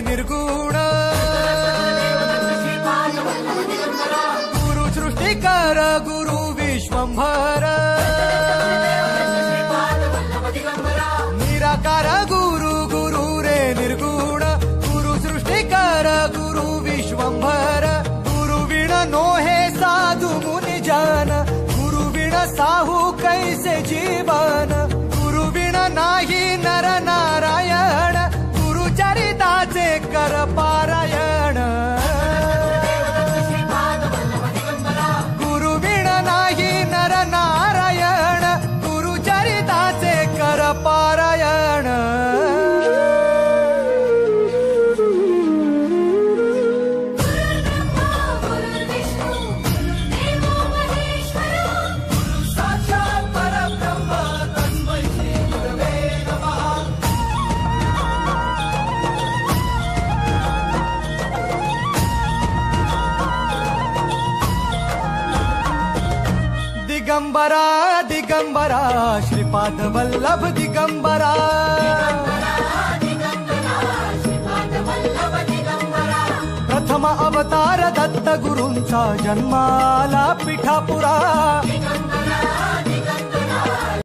निर्गुण गुरु सृष्टिकर गुरु विश्वंभर निराकार गुरु गुरु रे निर्गुण गुरु सृष्टिकर गुरु विश्वंभर गुरु विण नोहे साधु मुनि जन गुरु विण साहू कैसे जीवन गुरु विण नाही नर नारायण गुरु चरिताचे कर पारायण गुरु विण नाही नर नारायण गुरु चरिताचे कर पारायण दिगंबरा दिगंबरा श्रीपाद वल्लभ दिगंबरा प्रथम अवतार दत्त गुरूंचा जन्माला पिठापुरा